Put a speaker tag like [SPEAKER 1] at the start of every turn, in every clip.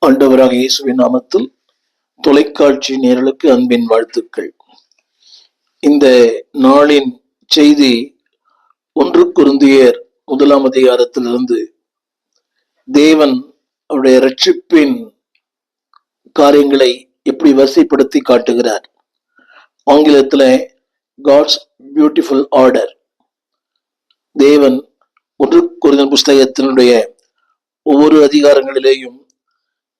[SPEAKER 1] ஆண்டவராக இயேசுவின் நாமத்தில் தொலைக்காட்சி நேயர்களுக்கு அன்பின் வாழ்த்துக்கள். இந்த நாளின் செய்தி 1 கொரிந்தியர் 1 அதிகாரத்திலிருந்து தேவன் அவருடைய இரட்சிப்பின் காரியங்களை எப்படி வரிசைப்படுத்தி காட்டுகிறார். ஆங்கிலத்தில் காட்ஸ் பியூட்டிஃபுல் ஆர்டர். தேவன் 1 கொரிந்தியர் புஸ்தகத்தினுடைய ஒவ்வொரு அதிகாரங்களிலேயும்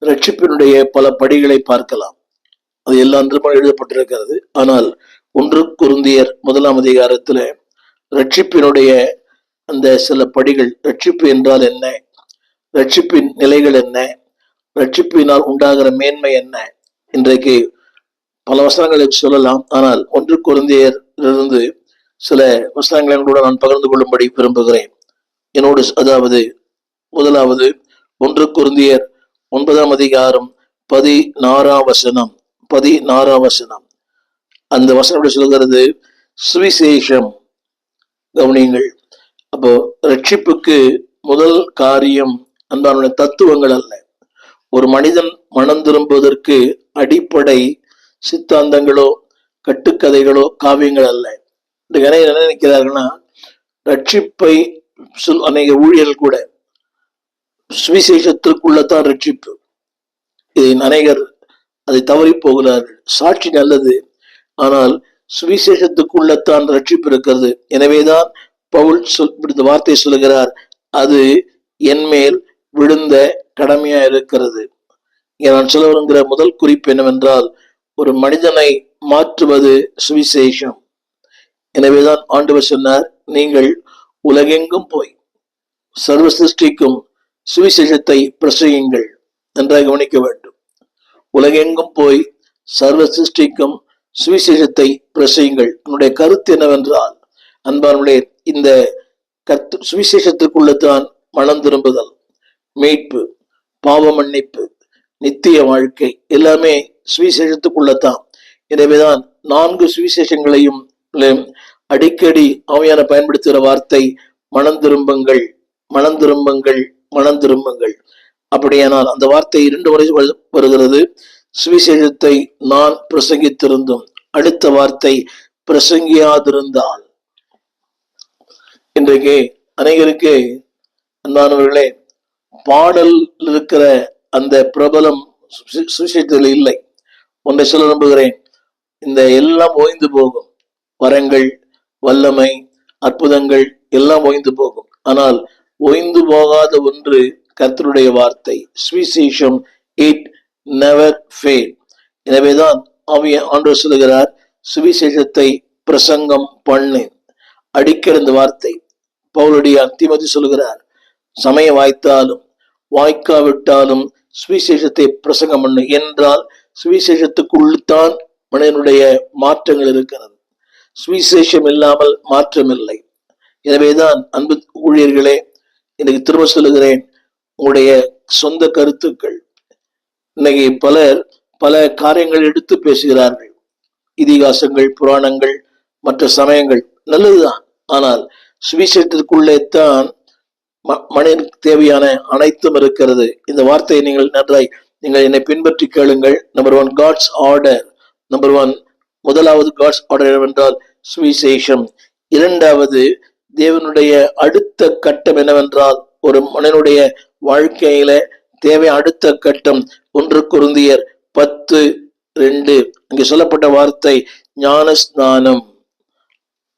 [SPEAKER 1] ரட்சிப்பினுடைய பல படிகளை பார்க்கலாம். அது எல்லாம் எழுதப்பட்டிருக்கிறது. ஆனால் 1 கொரிந்தியர் 1 அதிகாரத்துல ரட்சிப்பினுடைய அந்த சில படிகள், ரட்சிப்பு என்றால் என்ன, ரட்சிப்பின் நிலைகள் என்ன, ரட்சிப்பினால் உண்டாகிற மேன்மை என்ன, இன்றைக்கு பல வசனங்களை சொல்லலாம். ஆனால் 1 கொரிந்தியரிலிருந்து சில வசனங்களை கூட நான் பகிர்ந்து கொள்ளும்படி விரும்புகிறேன். என்னோடு அதாவது முதலாவது 1 கொரிந்தியர் 9 அதிகாரம் 16 வசனம். அந்த வசனம் சொல்கிறது சுவிசேஷம். கவனியுங்கள். அப்போ ரட்சிப்புக்கு முதல் காரியம் அன்பான தத்துவங்கள் அல்ல. ஒரு மனிதன் மனம் திரும்புவதற்கு அடிப்படை சித்தாந்தங்களோ கட்டுக்கதைகளோ காவியங்கள் அல்ல. என்ன நினைக்கிறார்கள்னா, ரட்சிப்பை அநேக ஊழியர்கள் கூட சுவிசேஷத்திற்குள்ளதான் ரட்சிப்பு, இதை அநேகர் அதை தவறி போகிறார்கள். சாட்சி நல்லது, ஆனால் சுவிசேஷத்துக்குள்ளத்தான் ரட்சிப்பு இருக்கிறது. எனவேதான் பவுல் இந்த வார்த்தை சொல்லுகிறார், அது என் மேல் விழுந்த கடமையா இருக்கிறது. நான் சொல்ல வருகிற முதல் குறிப்பு என்னவென்றால், ஒரு மனிதனை மாற்றுவது சுவிசேஷம். எனவேதான் ஆண்டவர் சொன்னார், நீங்கள் உலகெங்கும் போய் சர்வ சிருஷ்டிக்கும் சுவிசேஷத்தை பிரசங்கியுங்கள். நன்றாக கவனிக்க வேண்டும். உலகெங்கும் போய் சர்வ சிருஷ்டிக்கும் சுவிசேஷத்தை பிரசங்கியுங்கள். என்னுடைய கருத்து என்னவென்றால், அன்பானவர்களே, இந்த சுவிசேஷத்துக்குள்ளதான் மனம் திரும்புதல், மீட்பு, பாவ மன்னிப்பு, நித்திய வாழ்க்கை எல்லாமே சுவிசேஷத்துக்குள்ளதான். எனவேதான் 4 சுவிசேஷங்களையும் அடிக்கடி ஆவியான பயன்படுத்துகிற வார்த்தை மனம் திரும்புங்கள், மனம் திரும்புங்கள், மனம் திரும்புங்கள். அப்படியானால் அந்த வார்த்தை 2 முறை வருகிறது. சுவிசேஷத்தை நான் பிரசங்கித்திருந்தும், அடுத்த வார்த்தை பிரசங்கியாதிருந்தால். இன்றைக்கு அநேகருக்கு அன்பானவர்களே, பாடல் இருக்கிற அந்த பிரபலம் சுவிசேஷத்தில் இல்லை. ஒன்றை சொல்ல நம்புகிறேன், இந்த எல்லாம் ஓய்ந்து போகும். வரங்கள், வல்லமை, அற்புதங்கள் எல்லாம் ஓய்ந்து போகும். ஆனால் ஓய்ந்து போகாத ஒன்று கர்த்தருடைய வார்த்தை, சுவிசேஷம். It never fail. எனவேதான் ஆண்டவர் சொல்லுகிறார், சுவிசேஷத்தை பிரசங்கம் பண்ணு. அடிக்கிற இந்த வார்த்தை பவுலுடைய தீமோத்தேயு சொல்லுகிறார், சமயம் வாய்த்தாலும் வாய்க்காவிட்டாலும் சுவிசேஷத்தை பிரசங்கம் பண்ணு என்றால், சுவிசேஷத்துக்குள்தான் மனிதனுடைய மாற்றங்கள் இருக்கிறது. சுவிசேஷம் இல்லாமல் மாற்றம் இல்லை. எனவேதான் அன்பு ஊழியர்களே, இன்னைக்கு திரும்ப சொல்லுகிறேன், உங்களுடைய சொந்த கருத்துக்கள். இன்னைக்கு பலர் பல காரியங்கள் எடுத்து பேசுகிறார்கள். இதிகாசங்கள், புராணங்கள், மற்ற சமயங்கள் நல்லதுதான். ஆனால் சுவிசேஷத்திற்குள்ளே தான் மனிதனுக்கு தேவையான அனைத்தும் இருக்கிறது. இந்த வார்த்தையை நீங்கள் என்னை பின்பற்றி கேளுங்கள். Number 1 God's order. நம்பர் 1 முதலாவது காட்ஸ் ஆர்டர் என்னவென்றால் சுவிசேஷம். இரண்டாவது, தேவனுடைய அடுத்த கட்டம் என்னவென்றால், ஒரு மனிதனுடைய வாழ்க்கையில தேவை அடுத்த கட்டம் 1 கொரிந்தியர் 10:2 அங்கே சொல்லப்பட்ட வார்த்தை ஞானஸ்நானம்.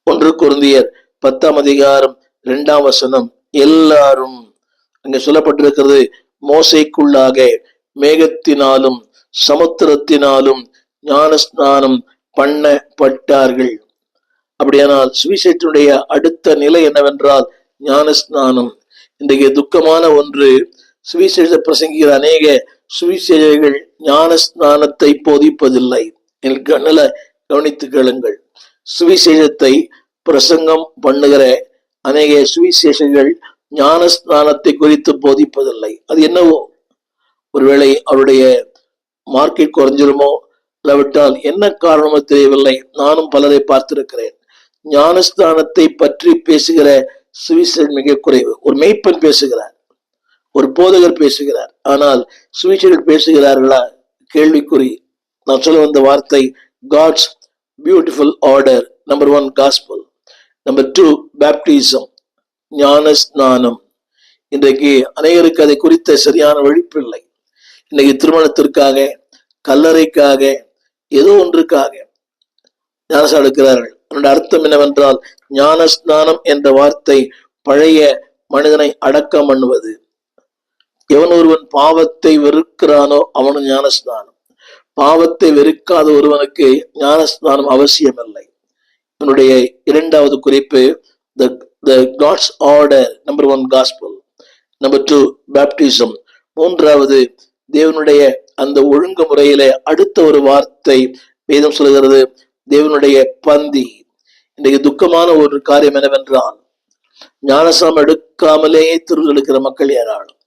[SPEAKER 1] 1 கொரிந்தியர் 10 அதிகாரம் 2 வசனம். எல்லாரும் அங்கே சொல்லப்பட்டிருக்கிறது, மோசைக்குள்ளாக மேகத்தினாலும் சமுத்திரத்தினாலும் ஞானஸ்நானம் பண்ணப்பட்டார்கள். அப்படியானால் சுவிசேஷத்தினுடைய அடுத்த நிலை என்னவென்றால் ஞானஸ்நானம். இன்றைக்கு துக்கமான ஒன்று, சுவிசேஷ பிரசங்கிக்கிற அநேக சுவிசேஷர்கள் ஞானஸ்நானத்தை போதிப்பதில்லை. நல்ல கவனித்து கேளுங்கள். சுவிசேஷத்தை பிரசங்கம் பண்ணுகிற அநேக சுவிசேஷங்கள் ஞானஸ்நானத்தை குறித்து போதிப்பதில்லை. அது என்னவோ, ஒருவேளை அவருடைய மார்க்கெட் குறைஞ்சிருமோ, இல்லாவிட்டால் என்ன காரணமோ தெரியவில்லை. நானும் பலரை பார்த்திருக்கிறேன். ஞானஸ்தானத்தை பற்றி பேசுகிற சுவிசேஷம் மிக குறைவு. ஒரு மேய்ப்பன் பேசுகிறார், ஒரு போதகர் பேசுகிறார், ஆனால் சுவிசேஷர்கள் பேசுகிறார்களா? கேள்விக்குறி. நான் சொல்ல வந்த வார்த்தை God's beautiful order. Number 1 gospel, number 2 baptism, ஞான ஸ்நானம். இன்றைக்கு அநேகருக்கு அதை குறித்த சரியான விழிப்பு இல்லை. இன்னைக்கு திருமணத்திற்காக, கல்லறைக்காக, ஏதோ ஒன்றுக்காக ஞானஸ்நானம் எடுக்கிறார்கள். அதனுடைய அர்த்தம் என்னவென்றால், ஞான ஸ்நானம் என்ற வார்த்தை பழைய மனிதனை அடக்கம் பண்ணுவது. எவன் ஒருவன் பாவத்தை வெறுக்கிறானோ அவனு ஞானஸ்நானம். பாவத்தை வெறுக்காத ஒருவனுக்கு ஞானஸ்நானம் அவசியம் இல்லை. என்னுடைய இரண்டாவது குறிப்பு God's order. Number 1 gospel, number 2 baptism. மூன்றாவது தேவனுடைய அந்த ஒழுங்கு முறையிலே அடுத்த ஒரு வார்த்தை வேதம் சொல்கிறது, தேவனுடைய பந்தி. இன்றைக்கு துக்கமான ஒரு காரியம் என்னவென்றால், ஞானஸ்நானம் எடுக்காமலேயே திருவிழா எடுக்கிற மக்கள் ஏராளம்.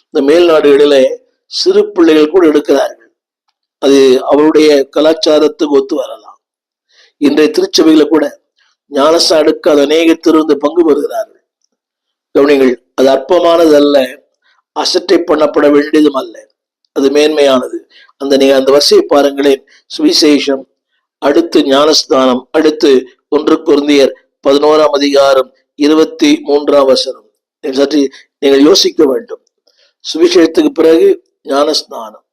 [SPEAKER 1] இந்த மேல் நாடுகளிலே சிறு பிள்ளைகள் கூட எடுக்கிறார்கள். அது அவருடைய கலாச்சாரத்துக்கு ஒத்து வரலாம். இன்றைய திருச்சபையில கூட ஞானஸ்நானம் எடுக்காத அநேக திருந்து பங்கு பெறுகிறார்கள். கவனிங்கள், அது அற்பமானது அல்ல, அசட்டை பண்ணப்பட வேண்டியதும் அல்ல, அது மேன்மையானது. நீங்க அந்த வரிசையை பாருங்களேன். சுவிசேஷம், அடுத்து ஞானஸ்நானம், அடுத்து 1 கொரிந்தியர் 11ஆம் அதிகாரம் 23ஆம் வசனம். சற்று நீங்கள் யோசிக்க வேண்டும். சுவிசேஷத்துக்கு பிறகு ஞானஸ்நானம்,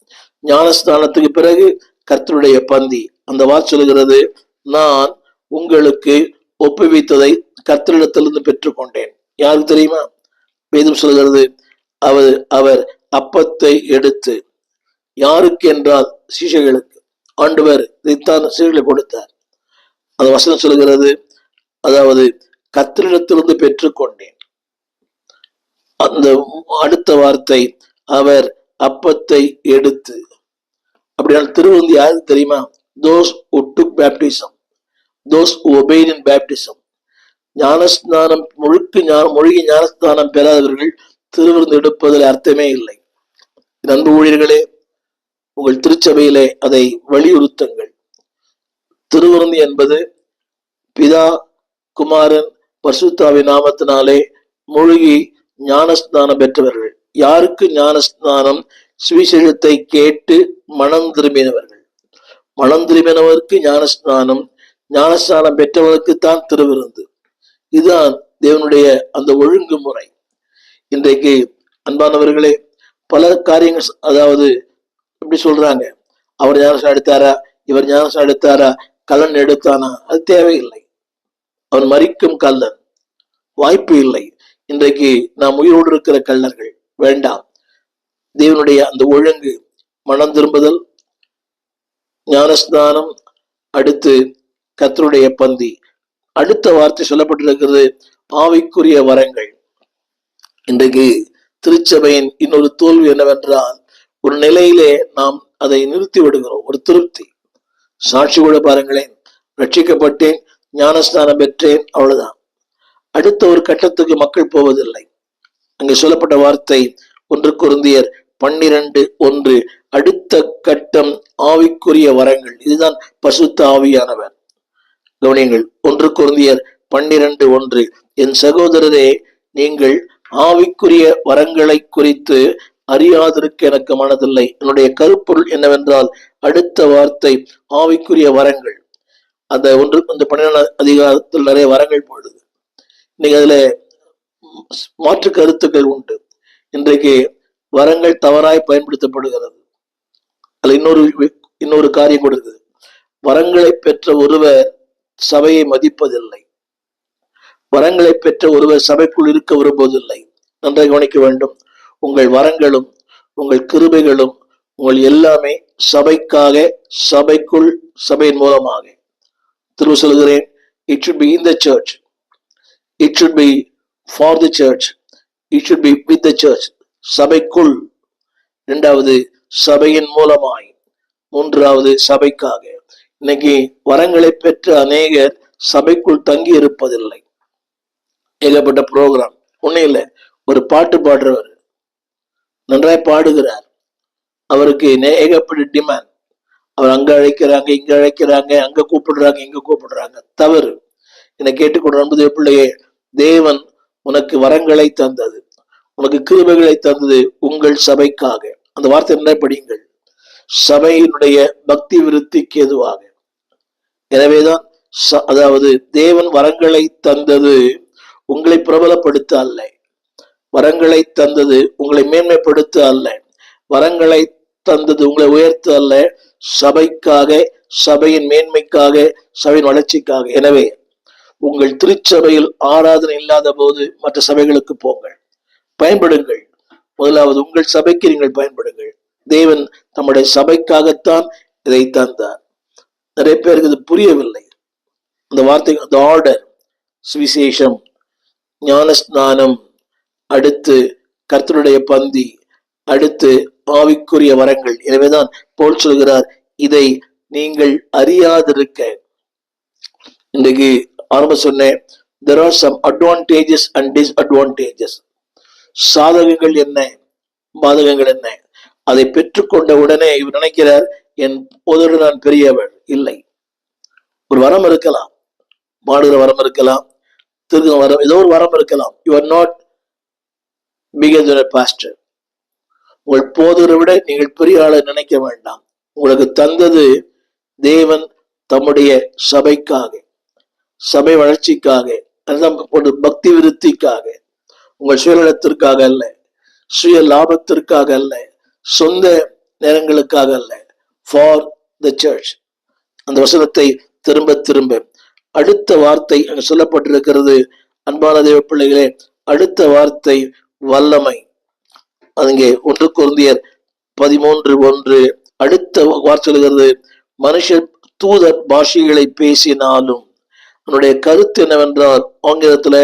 [SPEAKER 1] ஞானஸ்நானத்துக்கு பிறகு கர்த்தருடைய பந்தி. அந்த வார்த்தை சொல்கிறது, நான் உங்களுக்கு ஒப்புவித்ததை கர்த்தரிடத்திலிருந்து பெற்றுக்கொண்டேன். யாருக்கு தெரியுமா? வேதம் சொல்கிறது, அவர் அப்பத்தை எடுத்து, யாருக்கு என்றால் சீஷர்களுக்கு. ஆண்டவர் இதைத்தான் சீஷர்களுக்கு கொடுத்தார். அந்த வசனம் சொல்கிறது, அதாவது கர்த்தரிடத்திலிருந்து பெற்றுக்கொண்டேன். அந்த அடுத்த வார்த்தை, அவர் அப்பத்தை எடுத்து. அப்படின்னா திருவந்தி யாருக்கு தெரியுமா? those who took baptism, those who obeyed in baptism. ஞானஸ்நானம் மூழ்கி ஞானஸ்நானம் பெறாதவர்கள் திருவிருந்து எடுப்பதில் அர்த்தமே இல்லை. அன்பு ஊழியர்களே, உங்கள் திருச்சபையிலே அதை வலியுறுத்துங்கள். திருவிருந்து என்பது பிதா, குமாரன், பரிசுத்தாவின் நாமத்தினாலே மூழ்கி ஞானஸ்நானம் பெற்றவர்கள். யாருக்கு ஞானஸ்நானம்? சுவிசேஷத்தை கேட்டு மனம் திரும்பினவர்கள். மனம் திரும்பினவருக்கு ஞானஸ்நானம், ஞானஸ்நானம் பெற்றவருக்கு தான் திருவிருந்து. இதுதான் தேவனுடைய அந்த ஒழுங்குமுறை. இன்றைக்கு அன்பானவர்களே, பல காரியங்கள், அதாவது எப்படி சொல்றாங்க, அவர் ஞானஸ்நானம் எடுத்தாரா, இவர் ஞானஸ்நானம் எடுத்தாரா, கல்லன் எடுத்தானா? அது தேவையில்லை. அவன் மரிக்கும் கல்லன், வாய்ப்பு இல்லை. இன்றைக்கு நாம் உயிரோடு இருக்கிற கல்லர்கள் வேண்டாம். தேவனுடைய அந்த ஒழுங்கு, மனம் திரும்புதல், ஞானஸ்நானம், அடுத்து கர்த்தருடைய பந்தி. அடுத்த வார்த்தை சொல்லப்பட்டிருக்கிறது, ஆவிக்குரிய வரங்கள். இன்றைக்கு திருச்சபையின் இன்னொரு தோல்வி என்னவென்றால், ஒரு நிலையிலே நாம் அதை நிறுத்தி விடுகிறோம். ஒரு திருப்தி, சாட்சி கூட பாருங்களேன், ரட்சிக்கப்பட்டேன், ஞானஸ்நானம் பெற்றேன், அவ்வளவுதான். அடுத்த ஒரு கட்டத்துக்கு மக்கள் போவதில்லை. அங்கே சொல்லப்பட்ட வார்த்தை 1 கொரிந்தியர் 12:1, அடுத்த கட்டம் ஆவிக்குரிய வரங்கள். இதுதான் பரிசுத்த ஆவியானவர். கவனியங்கள், 1 கொரிந்தியர் 12:1, என் சகோதரரே, நீங்கள் ஆவிக்குரிய வரங்களை குறித்து அறியாதிருக்க எனக்கு மனதில்லை. என்னுடைய கருப்பொருள் என்னவென்றால், அடுத்த வார்த்தை ஆவிக்குரிய வரங்கள். அந்த 12ஆம் அதிகாரத்தில் நிறைய வரங்கள் போடுது. இன்னைக்கு அதுல மாற்று கருத்துக்கள் உண்டு. இன்றைக்கு வரங்கள் தவறாய் பயன்படுத்தப்படுகிறது. அதுல இன்னொரு காரியம் கொடுக்குது. வரங்களை பெற்ற ஒருவர் சபையை மதிப்பதில்லை. வரங்களை பெற்ற ஒருவர் சபைக்குள் இருக்க விரும்புவதில்லை. நன்றாக கவனிக்க வேண்டும். உங்கள் வரங்களும் உங்கள் கிருபைகளும் உங்கள் எல்லாமே சபைக்காக, சபைக்குள், சபையின் மூலமாக. திரும்ப சொல்கிறேன், it should be in the church, it should be for the church, it should be with the church. சபைக்குள், இரண்டாவது சபையின் மூலமாய், மூன்றாவது சபைக்காக. இன்னைக்கு வரங்களை பெற்ற அநேகர் சபைக்குள் தங்கி இருப்பதில்லை. ஏகப்பட்ட ப்ரோக்ராம், ஒன்னும் இல்லை. ஒரு பாட்டு பாடுறவர் நன்றாய் பாடுகிறார், அவருக்கு ஏகப்பட்ட டிமாண்ட். அவர் அங்க அழைக்கிறாங்க, இங்க அழைக்கிறாங்க, அங்க கூப்பிடுறாங்க, இங்க கூப்பிடுறாங்க. தவறு. என்னை கேட்டுக்கொண்டு அன்புதே பிள்ளையே, தேவன் உனக்கு வரங்களை தந்தது. உனக்கு கிருபைகளை தந்தது உங்கள் சபைக்காக. அந்த வார்த்தை என்ன படியுங்கள், சபையினுடைய பக்தி விருத்திக்கு எதுவாக. எனவேதான் அதாவது தேவன் வரங்களை தந்தது உங்களை பிரபலப்படுத்த அல்ல, வரங்களை தந்தது உங்களை மேன்மைப்படுத்த அல்ல, வரங்களை தந்தது உங்களை உயர்த்த அல்ல, சபைக்காக, சபையின் மேன்மைக்காக, சபையின் வளர்ச்சிக்காக. எனவே உங்கள் திருச்சபையில் ஆராதனை இல்லாத போது மற்ற சபைகளுக்கு போங்கள், பயன்படுங்கள். முதலாவது உங்கள் சபைக்கு நீங்கள் பயன்படுங்கள். தேவன் நம்முடைய சபைக்காகத்தான் இதை தந்தார். நிறைய பேருக்கு இது புரியவில்லை. அந்த வார்த்தை, அந்த ஆர்டர், சுவிசேஷம், ஞானஸ்நானம், அடுத்து கர்த்தருடைய பந்தி, அடுத்து ஆவிக்குரிய வரங்கள். எனவேதான் பவுல் சொல்கிறார், இதை நீங்கள் அறியாதிருக்க. இன்றைக்கு ஆரம்ப சொன்னேன், there are some advantages and disadvantages. சாதகங்கள் என்ன, பாதகங்கள் என்ன. அதை பெற்றுக்கொண்ட உடனே இவர் நினைக்கிறார், என் போதோடு நான் பெரியவர். இல்லை, ஒரு வரம் இருக்கலாம், பாடுகிற வரம் இருக்கலாம், திருக்குற வரம், ஏதோ ஒரு வரம் இருக்கலாம். You are not bigger than a pastor. உங்கள் போதரை விட நீங்கள் பெரிய ஆளை நினைக்க வேண்டாம். உங்களுக்கு தந்தது தேவன் தம்முடைய சபைக்காக, சபை வளர்ச்சிக்காக, பக்தி விருத்திக்காக, உங்கள் சுயநலத்திற்காக அல்ல, சுய லாபத்திற்காக அல்ல, சொந்த நேரங்களுக்காக அல்ல, ஃபார் த சர்ச். அந்த வசனத்தை திரும்ப திரும்ப, அடுத்த வார்த்தை அங்கு சொல்லப்பட்டிருக்கிறது. அன்பான தேவ பிள்ளைகளே, அடுத்த வார்த்தை வல்லமை. அங்கே 1 கொரிந்தியர் 13:1 அடுத்த வார்த்தை சொல்கிறது, மனுஷர் தூதர் பாஷைகளை பேசினாலும். அவனுடைய கருத்து என்னவென்றால், ஆங்கிலத்துல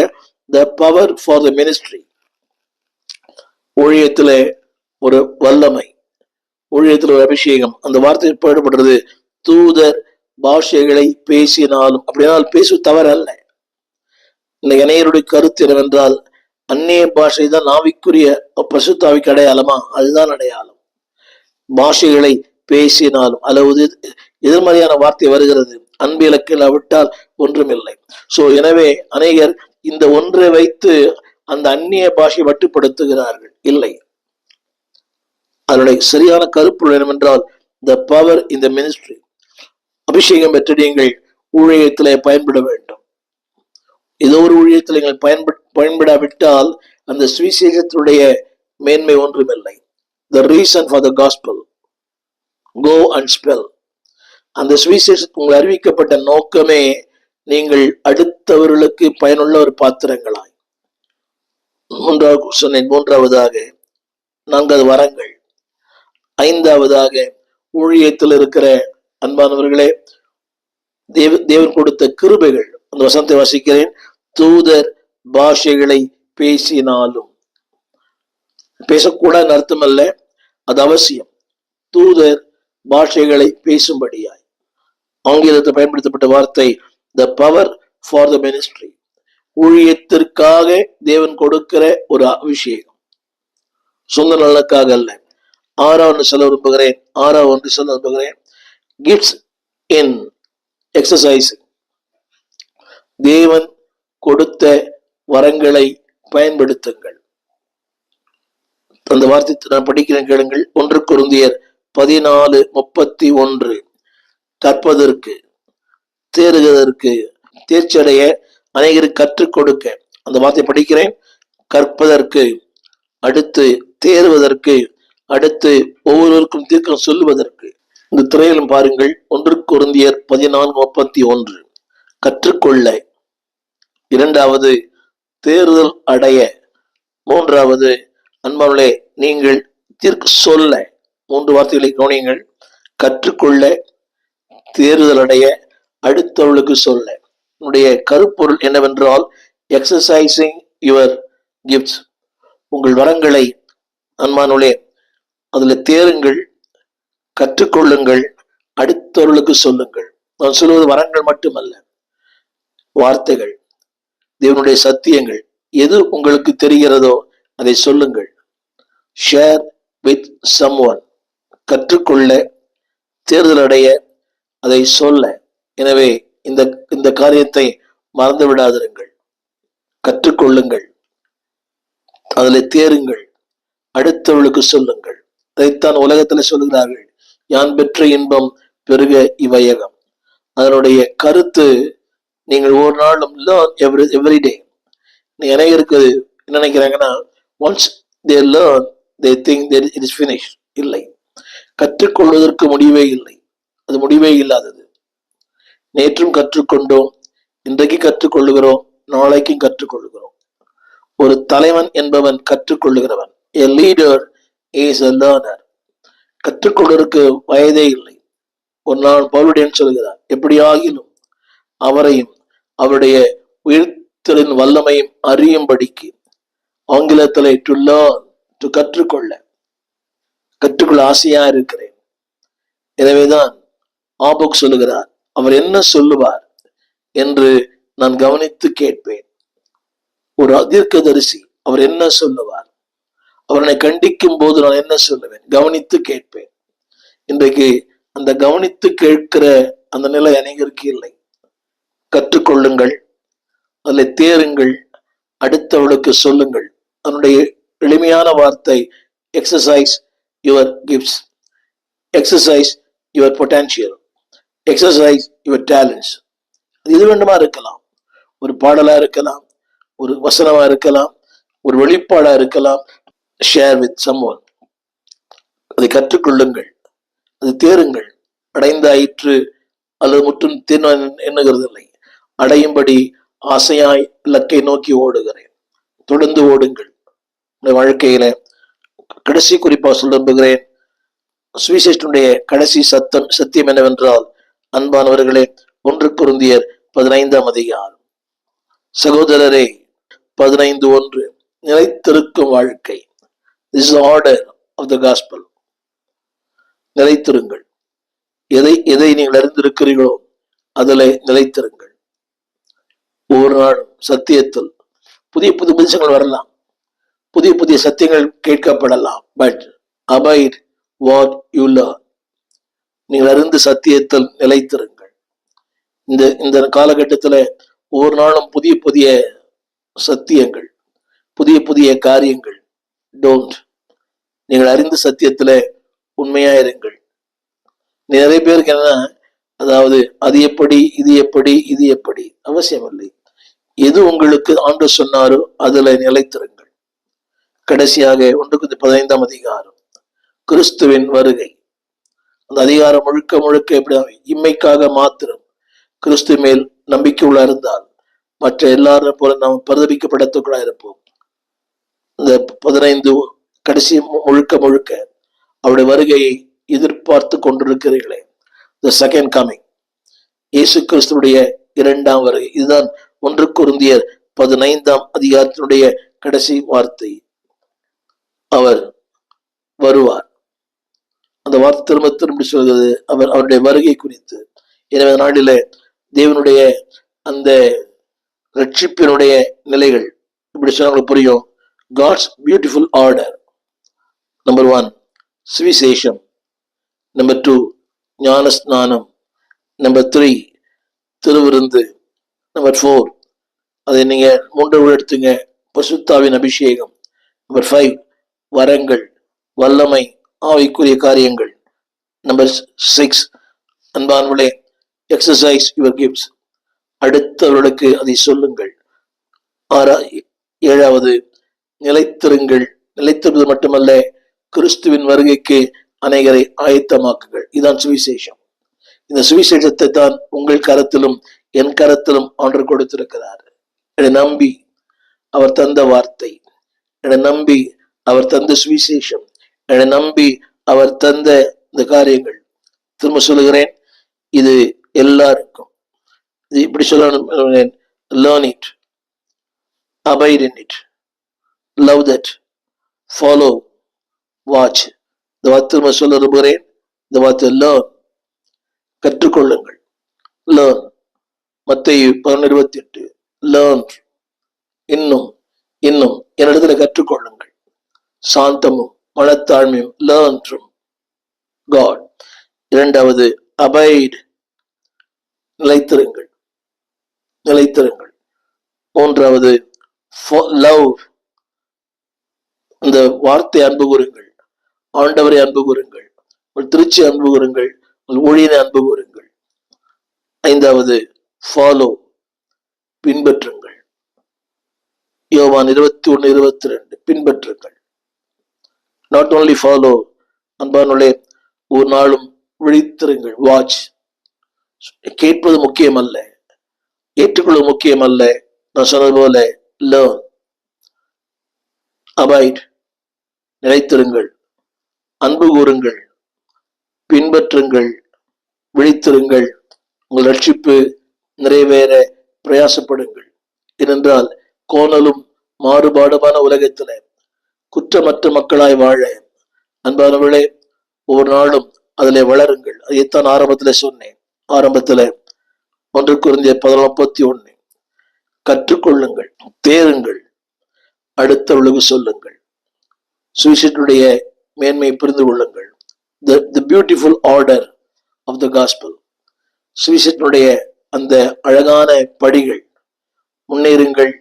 [SPEAKER 1] the power for the ministry, ஊழியத்துல ஒரு வல்லமை, ஊழியத்துல ஒரு அபிஷேகம். அந்த வார்த்தை பயன்படுறது, தூதர் பாஷைகளை பேசினாலும். அப்படினால் பேசு தவறு அல்ல. இந்த இணையருடைய கருத்து என்னவென்றால், அந்நிய பாஷை தான் ஆவிக்குரிய பரிசுத்தாவிக்கு அடையாளமா? அதுதான் அடையாளம். பாஷைகளை பேசினாலும், அல்லது எதிர்மறையான வார்த்தை வருகிறது, அன்பு இலக்கில் விட்டால் ஒன்றுமில்லை. சோ எனவே அநேகர் இந்த ஒன்றை வைத்து அந்த அந்நிய பாஷை மட்டுப்படுத்துகிறார்கள். இல்லை, அதனுடைய சரியான கருப்பொருள் என்னவென்றால், the power in the ministry. அபிஷேகம் பெற்று நீங்கள் ஊழியத்திலே பயன்பட வேண்டும். ஏதோ ஒரு ஊழியத்தில் நீங்கள் பயன்படாவிட்டால் அந்த சுவிசேஷத்தினுடைய மேன்மை ஒன்றுமில்லை. The reason for the gospel, go and spell. அந்த சுவிசேஷத்துக்கு உங்கள் அறிவிக்கப்பட்ட நோக்கமே நீங்கள் அடுத்தவர்களுக்கு பயனுள்ள ஒரு பாத்திரங்களாய். மூன்றாவதாக 4 வரங்கள். 5வதாக ஊழியத்தில் இருக்கிற அன்பானவர்களே, தேவன் கொடுத்த கிருபைகள். அந்த வசனத்தை வாசிக்கிறேன், தூதர் பாஷைகளை பேசினாலும். பேசக்கூடாதுன்னு அர்த்தம் அல்ல, அது அவசியம். தூதர் பாஷைகளை பேசும்படியாய். ஆங்கிலத்தில் பயன்படுத்தப்பட்ட வார்த்தை the power for the ministry. ஊழியத்திற்காக தேவன் கொடுக்கிற ஒரு அபிஷேகம், சொந்த நலனுக்காக அல்ல. 6வது சொல்ல விரும்புகிறேன், gifts in exercising. தேவன் கொடுத்த வரங்களை பயன்படுத்துங்கள். அந்த வார்த்தை நான் படிக்கிறேன், கேளுங்கள். 1 கொரிந்தியர் 14:31 கற்பதற்கு, தேறுவதற்கு, தேர்ச்சியடைய, அநேகருக்கு கற்றுக் கொடுக்க. அந்த வார்த்தை படிக்கிறேன், கற்பதற்கு, அடுத்து தேறுவதற்கு, அடுத்து ஒவ்வொருவருக்கும் தீர்க்கம் சொல்லுவதற்கு. இந்த துறையிலும் பாருங்கள், 1 கொரிந்தியர் 14:31 கற்றுக்கொள்ள, 2வது தேறுதல் அடைய, 3வது அன்பானவர்களே நீங்கள் தீர்க்க சொல்ல. 3 வார்த்தைகளை கவனியுங்கள், கற்றுக்கொள்ள, தேறுதல் அடைய, அடுத்தவர்களுக்கு சொல்ல. உன்னுடைய கருப்பொருள் என்னவென்றால், எக்ஸசைசிங் யுவர் கிஃப்ட்ஸ். உங்கள் வரங்களை அன்பானவர்களே அதுல தேருங்கள், கற்றுக்கொள்ளுங்கள், அடுத்தவர்களுக்கு சொல்லுங்கள். நான் சொல்வது வரங்கள் மட்டுமல்ல, வார்த்தைகள், தேவனுடைய சத்தியங்கள். எது உங்களுக்கு தெரிகிறதோ அதை சொல்லுங்கள். Share with someone. கற்றுக்கொள்ள, தேர்தல் அடைய, அதை சொல்ல. எனவே இந்த காரியத்தை மறந்து விடாதிருங்கள். கற்றுக்கொள்ளுங்கள், அதில் தேருங்கள், அடுத்தவளுக்கு சொல்லுங்கள். அதைத்தான் உலகத்துல சொல்லுகிறார்கள், யான் பெற்ற இன்பம் பெருக இவையகம். அதனுடைய கருத்து, நீங்கள் ஒரு நாளும் எவ்ரிடே. நீங்க அனைவருக்கு என்ன நினைக்கிறாங்கன்னா, once they learn they think that it is finish. இல்லை, கற்றுக்கொள்வதற்கு முடிவே இல்லை. அது முடிவே இல்லாதது. நேற்றும் கற்றுக்கொண்டோம், இன்றைக்கு கற்றுக்கொள்ளுகிறோம், நாளைக்கும் கற்றுக்கொள்ளுகிறோம். ஒரு தலைவன் என்பவன் கற்றுக்கொள்ளுகிறவன். A leader is a learner. கற்றுக்கொள்வதற்கு வயதே இல்லை. ஒரு நாள் பவுலுடையன் சொல்கிறார், எப்படியாகிலும் அவரையும் அவருடைய உயிர்த்தலின் வல்லமையும் அறியும்படிக்கு, ஆங்கிலத்திலே டு லேர்ன், டு கற்றுக்கொள்ள ஆசையா இருக்கிறேன். எனவேதான் ஆபோக் சொல்லுகிறார், அவர் என்ன சொல்லுவார் என்று நான் கவனித்து கேட்பேன். ஒரு தீர்க்கதரிசி அவர் என்ன சொல்லுவார், அவரை கண்டிக்கும் போது நான் என்ன சொல்லுவேன், கவனித்து கேட்பேன். இன்றைக்கு அந்த கவனித்து கேட்கிற அந்த நிலை அனைவருக்கு இல்லை. கற்றுக்கொள்ளுங்கள், அதில் தேருங்கள், அடுத்தவளுக்கு சொல்லுங்கள். அதனுடைய எளிமையான வார்த்தை, exercise your gifts, exercise your potential, exercise your talents. இது வேண்டுமா இருக்கலாம், ஒரு பாடலா இருக்கலாம், ஒரு வசனமா இருக்கலாம், ஒரு வெளிப்பாடா இருக்கலாம். Share with someone. அதை கற்றுக்கொள்ளுங்கள், அது தேருங்கள். அடைந்தாயிற்று அல்லது முற்றும் எண்ணுகிறது இல்லை, அடையும்படி ஆசையாய் இலக்கை நோக்கி ஓடுகிறேன். தொடர்ந்து ஓடுங்கள். வாழ்க்கையில கடைசி குறிப்பா சொல்ல விரும்புகிறேன், சுவிசேஷனுடைய கடைசி சத்தியம் என்னவென்றால், அன்பானவர்களே, 1 கொரிந்தியர் 15ஆம் அதிகாரம், சகோதரரே 15:1, நிலைத்திருக்கும் வாழ்க்கை. This is the order of the gospel. நிலைத்திருங்கள். எதை நீங்கள் அறிந்திருக்கிறீர்களோ அதில் நிலைத்திருங்கள். ஒவ்வொரு நாளும் சத்தியத்தில் புதிய புதிய வரலாம், புதிய சத்தியங்கள் கேட்கப்படலாம். But abide what you learn. நீங்கள் அறிந்து சத்தியத்தில் நிலைத்திருங்கள். இந்த காலகட்டத்தில் ஒவ்வொரு நாளும் புதிய சத்தியங்கள், புதிய காரியங்கள். டோன்ட், நீங்கள் அறிந்த சத்தியத்துல உண்மையா இருங்கள். நிறைய பேருக்கு என்ன, அதாவது அது எப்படி, இது எப்படி அவசியம் இல்லை. எது உங்களுக்கு ஆண்டவர் சொன்னாரோ அதுல நிலைத்திருங்கள். கடைசியாக 1 கொரிந்தியர் 15ஆம் அதிகாரம், கிறிஸ்துவின் வருகை. அந்த அதிகாரம் முழுக்க எப்படி, இம்மைக்காக மாத்திரம் கிறிஸ்து மேல் நம்பிக்கை உள்ள இருந்தால் மற்ற எல்லாரும் போல நாம் பரிதபிக்கப்படத்துக்குள்ளா இருப்போம். இந்த 15 கடைசி முழுக்க அவருடைய வருகையை எதிர்பார்த்து கொண்டிருக்கிறீர்களே, the second coming, இயேசு கிறிஸ்துடைய 2ஆம் வருகை. இதுதான் 1 கொரிந்தியர் 15ஆம் அதிகாரத்தினுடைய கடைசி வார்த்தை. அவர் வருவார். அந்த வார்த்தை திரும்ப சொல்கிறது அவருடைய வருகை குறித்து. எனவே நாளில தேவனுடைய அந்த ரட்சிப்பினுடைய நிலைகள் இப்படி சொன்னாலும் புரியும். God's beautiful order. Number 1, சுவிசேஷம். Number 2, ஞானஸ்நானம். Number 3, திருவிருந்து. Number 4, அதை நீங்க 3 எடுத்துங்க, பரிசுத்தாவின் அபிஷேகம். Number 5, வரங்கள், வல்லமை, ஆவிக்குரிய காரியங்கள். Number 6, அன்பானவர்களே, எக்ஸசைஸ் யுவர் கிஃப்ட்ஸ், அடுத்தவர்களுக்கு அதை சொல்லுங்கள். 7வது, நிலைத்திருங்கள். நிலைத்திருப்பது மட்டுமல்ல, கிறிஸ்துவின் வருகைக்கு அநேகரை ஆயத்தமாக்குங்கள். இதுதான் சுவிசேஷம். இந்த சுவிசேஷத்தை தான் உங்கள் கரத்திலும் என் கரத்திலும் ஆண்டவர் கொடுத்திருக்கிறார். என்னை நம்பி அவர் தந்த வார்த்தை, என்னை நம்பி அவர் தந்த சுவிசேஷம், என்னை நம்பி அவர் தந்த இந்த காரியங்கள். திரும்ப சொல்லுகிறேன், இது எல்லாருக்கும். இது இப்படி சொல்ல, learn it, abide in it, love that, follow, watch. இந்த வார்த்தை திரும்ப சொல்ல விரும்புகிறேன். இந்த வார்த்தை learn, கற்றுக்கொள்ளுங்கள். learn, மத்தேயு 11:28, learn, இன்னும் என்னிடத்துல கற்றுக்கொள்ளுங்கள். சாந்தமும் மனத்தாழ்மையும், learn from God. 2வது, abide, நிலைத்திருங்கள். 3வது, love, இந்த வார்த்தை அன்பு கூறுங்கள், ஆண்டவரை அன்பு கூறுங்கள், உங்கள் திருச்சி அன்பு கூறுங்கள், உங்கள் ஊழியனை அன்பு கூறுங்கள். ஐந்தாவது ஃபாலோ, பின்பற்றுங்கள். யோவான் 21:22 பின்பற்றுங்கள். நாட் ஓன்லி ஃபாலோ, அன்பானுள்ளே ஒரு நாளும் விழித்திருங்கள், வாட்ச். கேட்பது முக்கியம் அல்ல, ஏற்றுக்கொள்வது முக்கியம் அல்ல. நான் சொன்னது போல லேர்ன், அபாய்ட், நிலைத்திருங்கள், அன்பு கூறுங்கள், பின்பற்றுங்கள், விழித்திருங்கள். உங்கள் ரட்சிப்பு நிறைவேற பிரயாசப்படுங்கள். ஏனென்றால் கோணலும் மாறுபாடுமான உலகத்தில குற்றமற்ற மக்களாய் வாழ அன்பானவர்களே ஒவ்வொரு நாளும் அதிலே வளருங்கள். அதைத்தான் ஆரம்பத்துல சொன்னேன். ஆரம்பத்துல 1 கொரிந்தியர் 11:31 கற்றுக்கொள்ளுங்கள், தேருங்கள், அடுத்தவர்களுக்கு சொல்லுங்கள். சுவிசேஷத்துடைய மேன்மையை புரிந்து கொள்ளுங்கள். The beautiful order of the gospel. சுவிசேஷத்துடைய அந்த அழகான படிகள். முன்னேறுங்கள்,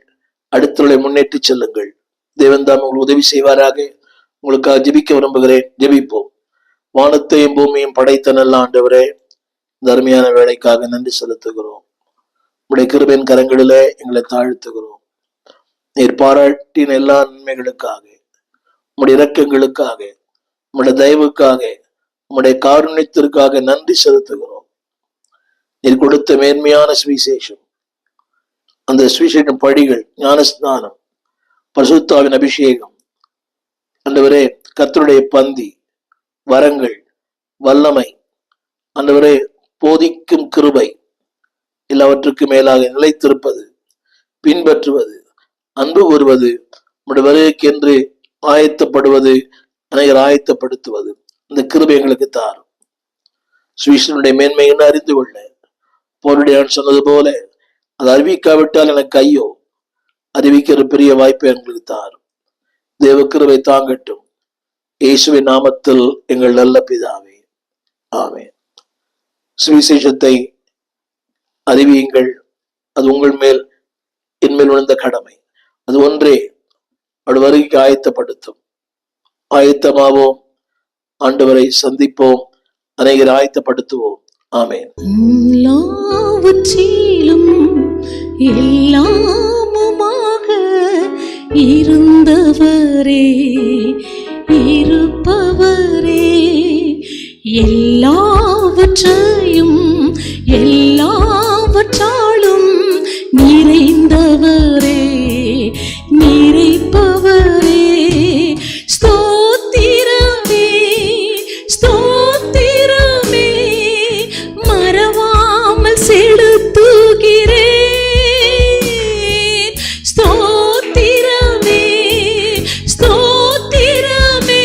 [SPEAKER 1] அடுத்தவர்களை முன்னேற்றி செல்லுங்கள். தேவன் தாம் உங்களுக்கு உதவி செய்வாராக. உங்களுக்காக ஜெபிக்க விரும்புகிறேன். ஜெபிப்போம். வானத்தையும் பூமியும் படைத்த நல்ல ஆண்டவரே, இந்த அருமையான வேலைக்காக நன்றி செலுத்துகிறோம். உங்களுடைய கிருபையின் கரங்களிலே எங்களை தாழ்த்துகிறோம். நீர் பாராட்டின எல்லா நன்மைகளுக்காக, உங்களுடைய இரக்கங்களுக்காக, உங்களுடைய தயவுக்காக, உங்களுடைய காருண்யத்திற்காக நன்றி செலுத்துகிறோம். நீர் கொடுத்த மேன்மையான சுவிசேஷம், அந்த சுவிசேஷம் படிகள், ஞானஸ்நானம், பரிசுத்தாவின் அபிஷேகம், ஆண்டவரே கர்த்தருடைய பந்தி, வரங்கள், வல்லமை, ஆண்டவரே போதிக்கும் கிருபை, எல்லாவற்றுக்கும் மேலாக நிலைத்திருப்பது, பின்பற்றுவது, அன்பு கூறுவது, உம்முடைய வருகைக்கென்று ஆயத்தப்படுவது, அனைவரை ஆயத்தப்படுத்துவது, இந்த கிருபை எங்களுக்கு தாரும். சுவிசேஷனுடைய மேன்மை என்ன அறிந்து கொள்ள போருடையான் சொன்னது போல அது அறிவிக்காவிட்டால் எனக்கு ஐயோ, அறிவிக்கிற பெரிய வாய்ப்பை எங்களுக்கு தாரும். தேவ கிருபை தாங்கட்டும். இயேசுவின் நாமத்தில் எங்கள் நல்ல பிதாவே, ஆமென். சுவிசேஷத்தை அறிவியுங்கள். அது உங்கள் மேல், என்மேல் விழுந்த கடமை. அது ஒன்றே அவருடைய வருகைக்கு ஆயத்தப்படுத்தும். ஆயத்தமாவோம், ஆண்டவரை சந்திப்போம், அநேகரை ஆயத்தப்படுத்துவோம். ஆமென்.
[SPEAKER 2] எல்லாமுமாக இருந்தவரே, இருப்பவரே, எல்லாவற்றையும் எல்லாவற்றாலும் நிறைந்தவரே, நிறைப்பவரே, ஸ்தோத்திரமே, ஸ்தோத்திரமே, மறவாமல் செலுத்துகிறேன். ஸ்தோத்திரமே, ஸ்தோத்திரமே,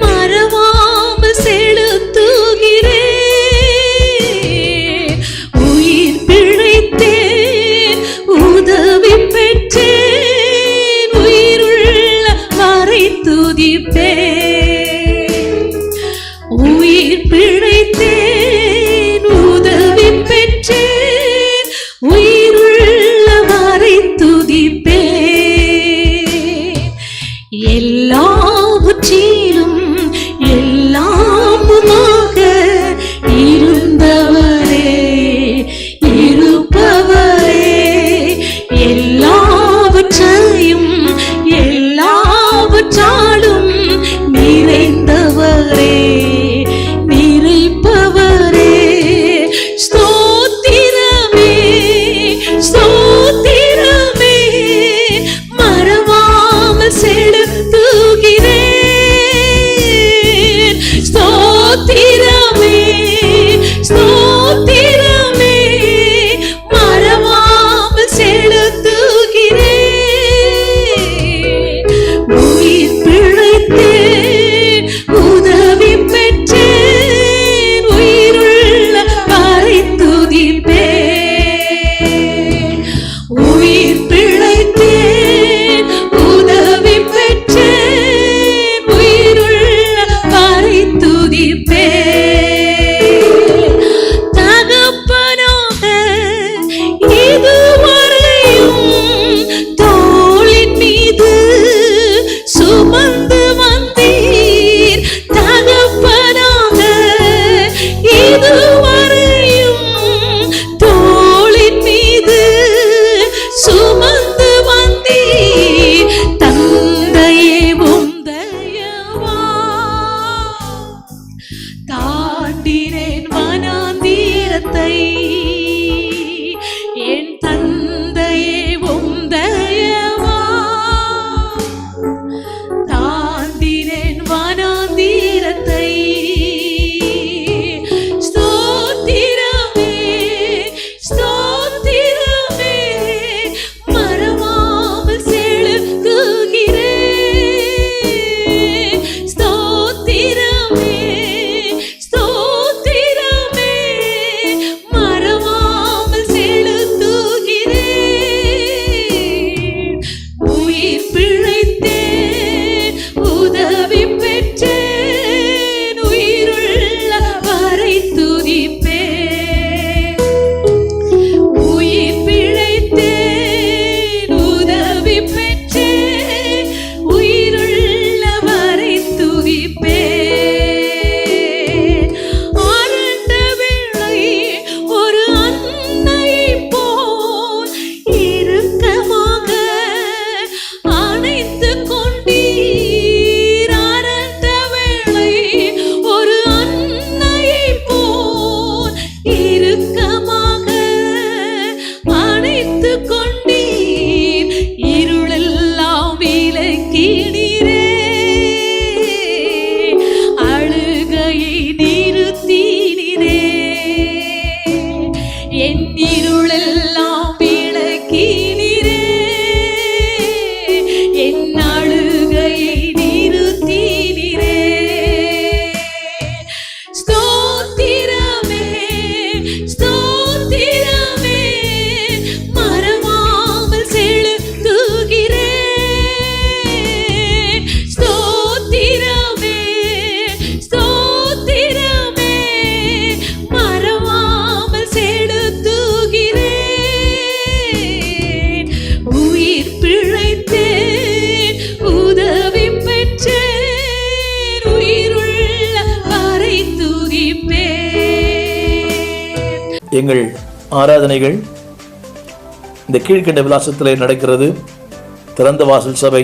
[SPEAKER 2] மறவாமல் செலுத்துகிறேன். உயிர் பிழைத்தேன், உதவி பெற்றேன், உயிருள்ள வரை துதிப்பேன். உயிர் பிழைத்தேன், உதவி பெற்றேன், உயிருள்ள வரை துதிப்பேன். எல்லாவற்றிலும் எல்லாமுமாக இருந்தவரே, இருப்பவரே, எல்லாவற்றையும் எல்லாவற்றாலும் நிறைந்தவரே, நிறைப்பவரே, ஸ்தோத்திரமே, ஸ்தோத்திரமே, மறவாமல் செலுத்துகிறேன். ஸ்தோத்திரமே, ஸ்தோத்திரமே, மறவாமல் செலுத்துகிறேன். உயிர் பிழைத்தேன், உதவி பெற்றேன், உயிருள்ள வரை துதிப்பேன். உயிர் பிழைத்தேன், உதவி பெற்றேன், உயிருள்ள வரை துதிப்பேன். தகப்பனாக இதுவரையும் தோளின் மீது பிழைத்தேன் உதவி பெற்றேன் உயிருள்ள வரை துதிப்பேன் உயிர் பிழைத்தேன் உதவி பெற்றேன் உயிருள்ள வரை துதிப்பேன் ஆனந்த வேளை ஒரு அன்னையை போல் இறுக்கமாக அணைத்து கொண்டீர் ஆனந்த வேளை ஒரு அன்னையை போல் இறுக்கமாக அணைத்து கொண்டீர் இருளெல்லாம் விலக்கினீரே அழுகையை நிறுத்தினீரே என் இருளெல்லாம் விலக்கினீரே என் அழுகையை நிறுத்தினீரே ஸ்தோத்திரமே ஸ்தோத்திரமே மறவாமல் செலுத்துகிறேன் ஸ்தோத்திரமே ஸ்தோத்திரமே மறவாமல் செலுத்துகிறேன் உயிர் பிழைத்தேன் உதவி பெற்றேன் உயிருள்ள வரை துதிப்பேன்.
[SPEAKER 1] எங்கள் ஆராதனைகள் இந்த கீழ்க்கண்ட விலாசத்திலே நடக்கிறது. திறந்த வாசல் சபை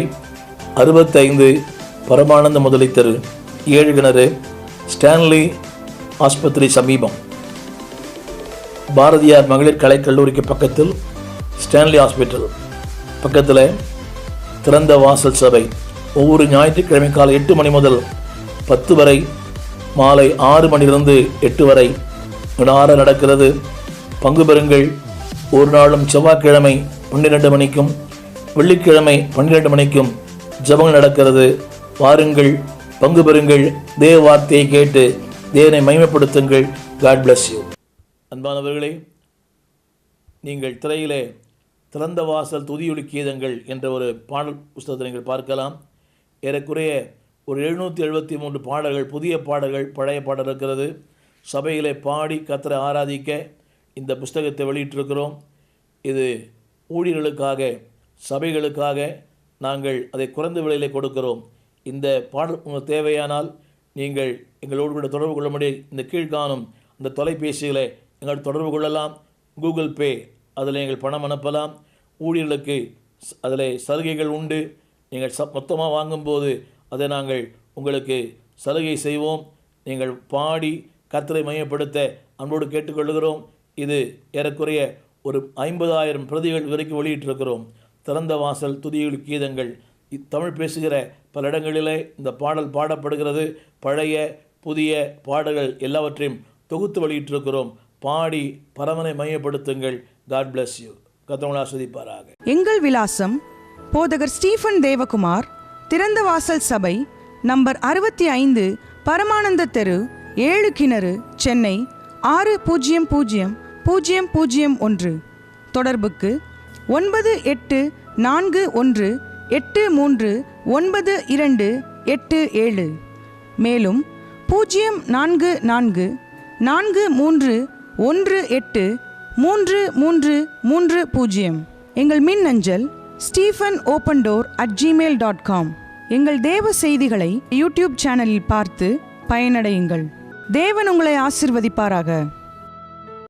[SPEAKER 1] 65 பரமானந்த முதலை தெரு, 7 கிணறு, ஸ்டான்லி ஆஸ்பத்திரி சமீபம், பாரதியார் மகளிர் கலைக்கல்லூரிக்கு பக்கத்தில், ஸ்டான்லி ஹாஸ்பிட்டல் பக்கத்தில் திறந்த வாசல் சபை. ஒவ்வொரு ஞாயிற்றுக்கிழமை காலை 8 மணி முதல் 10 வரை, மாலை 6 மணிலிருந்து 8 வரை வினார நடக்கிறது. பங்கு பெறுங்கள். ஒரு நாளும் செவ்வாய்க்கிழமை 12 மணிக்கும் வெள்ளிக்கிழமை 12 மணிக்கும் ஜெபங்கள் நடக்கிறது. வாருங்கள், பங்கு பெறுங்கள், தேவ வார்த்தையை கேட்டு தேவனை மகிமைப்படுத்துங்கள். God bless you. அன்பானவர்களே, நீங்கள் திரையிலே திறந்த வாசல் துதியொலி கீதங்கள் என்ற ஒரு பாடல் புஸ்தகத்தை நீங்கள் பார்க்கலாம். ஏறக்குறைய ஒரு 773 பாடல்கள், புதிய பாடல்கள், பழைய பாடல் இருக்கிறது. சபையிலே பாடி கர்த்தரை ஆராதிக்க இந்த புஸ்தகத்தை வெளியிட்டிருக்கிறோம். இது ஊழியர்களுக்காக, சபைகளுக்காக நாங்கள் அதை குறைந்த விலையிலே கொடுக்கிறோம். இந்த பாடல் உங்களுக்கு தேவையானால் நீங்கள் எங்களோடு கூட தொடர்பு கொள்ள முடியும். இந்த கீழ்காணும் அந்த தொலைபேசிகளை எங்கள் தொடர்பு கொள்ளலாம். கூகுள் பே, அதில் நீங்கள் பணம் அனுப்பலாம். ஊழியர்களுக்கு அதில் சலுகைகள் உண்டு. நீங்கள் மொத்தமாக வாங்கும்போது அதை நாங்கள் உங்களுக்கு சலுகை செய்வோம். நீங்கள் பாடி கர்த்தரை மையப்படுத்த அன்போடு கேட்டுக்கொள்கிறோம். இது ஏறக்குறைய ஒரு 50,000 பிரதிகள் வரைக்கும் வெளியிட்டிருக்கிறோம். திறந்த வாசல் துதியொலி கீதங்கள். தமிழ் பேசுகிற பல இடங்களிலே இந்த பாடல் பாடப்படுகிறது. பழைய புதிய பாடல்கள் எல்லாவற்றையும் தொகுத்து வெளியிட்டிருக்கிறோம். பாடி பரமனை மையப்படுத்துங்கள். God bless you. கர்த்தர் ஆசீர்வதிப்பாராக.
[SPEAKER 3] எங்கள் விலாசம் போதகர் ஸ்டீஃபன் தேவகுமார், திறந்த வாசல் சபை, நம்பர் 65, பரமானந்த தெரு, 7 கிணறு, சென்னை 600001. தொடர்புக்கு 9841839287. மேலும் 0444183330. எங்கள் மின்னஞ்சல் stephenopendor@gmail.com. எங்கள் தேவ செய்திகளை யூடியூப் சேனலில் பார்த்து பயனடையுங்கள். தேவன் உங்களை ஆசிர்வதிப்பாராக.